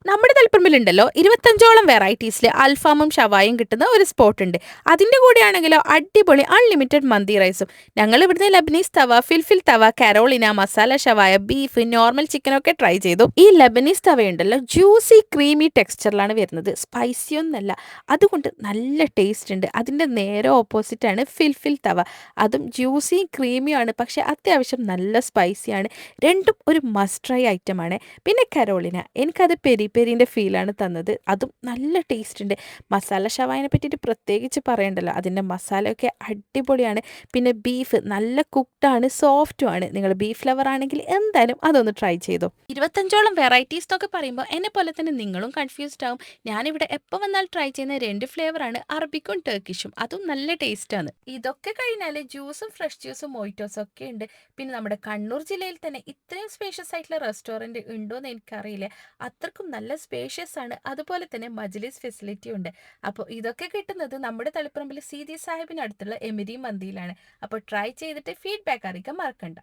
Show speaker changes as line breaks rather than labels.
നമ്മുടെ തളിപ്പറമ്പിലുണ്ടല്ലോ 25ഓളം വെറൈറ്റീസിൽ അൽഫാമും ഷവായും കിട്ടുന്ന ഒരു സ്പോട്ട് ഉണ്ട്. അതിന്റെ കൂടെയാണെങ്കിലോ അടിപൊളി അൺലിമിറ്റഡ് മന്തി റൈസും. ഞങ്ങൾ ഇവിടുന്ന് ലബനീസ് തവ, ഫിൽഫിൽ തവ, കരോളിന, മസാല ഷവായ, ബീഫ്, നോർമൽ ചിക്കൻ ഒക്കെ ട്രൈ ചെയ്തു. ഈ ലബനീസ് തവയുണ്ടല്ലോ ജ്യൂസി ക്രീമി ടെക്സ്ചറിലാണ് വരുന്നത്, സ്പൈസി ഒന്നല്ല. അതുകൊണ്ട് നല്ല ടേസ്റ്റ് ഉണ്ട്. അതിന്റെ നേരെ ഓപ്പോസിറ്റ് ആണ് ഫിൽഫിൽ തവ. അതും ജ്യൂസി ക്രീമിയാണ്, പക്ഷെ അത്യാവശ്യം നല്ല സ്പൈസിയാണ്. രണ്ടും ഒരു മസ്റ്റ് ട്രൈ ഐറ്റമാണ്. പിന്നെ കരോളിന, എനിക്കത് പെരി പെരിൻ്റെ ഫീലാണ് തന്നത്. അതും നല്ല ടേസ്റ്റ് ഉണ്ട്. മസാല ഷവായിനെ പറ്റിയിട്ട് പ്രത്യേകിച്ച് പറയണ്ടല്ലോ, അതിൻ്റെ മസാലയൊക്കെ അടിപൊളിയാണ്. പിന്നെ ബീഫ് നല്ല കുക്ക്ഡാണ്, സോഫ്റ്റുമാണ്. നിങ്ങൾ ബീഫ് ലവർ ആണെങ്കിൽ എന്തായാലും അതൊന്ന് ട്രൈ ചെയ്തോ. 25ഓളം വെറൈറ്റീസ് എന്നൊക്കെ പറയുമ്പോൾ എന്നെ പോലെ തന്നെ നിങ്ങളും കൺഫ്യൂസ്ഡ് ആവും. ഞാനിവിടെ എപ്പോൾ വന്നാൽ ട്രൈ ചെയ്യുന്ന 2 ഫ്ലേവറാണ്, അറബിക്കും ടർക്കിഷും. അതും നല്ല ടേസ്റ്റാണ്. ഇതൊക്കെ കഴിഞ്ഞാൽ ജ്യൂസും ഫ്രഷ് ജ്യൂസും മൊയ്റ്റോസും ഒക്കെ ഉണ്ട്. പിന്നെ നമ്മുടെ കണ്ണൂർ ജില്ലയിൽ തന്നെ ഇത്രയും സ്പേഷ്യസ് ആയിട്ടുള്ള റെസ്റ്റോറൻറ്റ് ഉണ്ടോ എന്ന് എനിക്കറിയില്ല. അത്രക്കും നല്ല സ്പേഷ്യസ് ആണ്. അതുപോലെ തന്നെ മജ്ലിസ് ഫെസിലിറ്റി ഉണ്ട്. അപ്പോൾ ഇതൊക്കെ കിട്ടുന്നത് നമ്മുടെ തളിപ്പറമ്പിൽ സീതി സാഹിബിനടുത്തുള്ള എമിരി മന്തിയിലാണ്. അപ്പോൾ ട്രൈ ചെയ്തിട്ട് ഫീഡ്ബാക്ക് അറിയിക്കാൻ മറക്കണ്ട.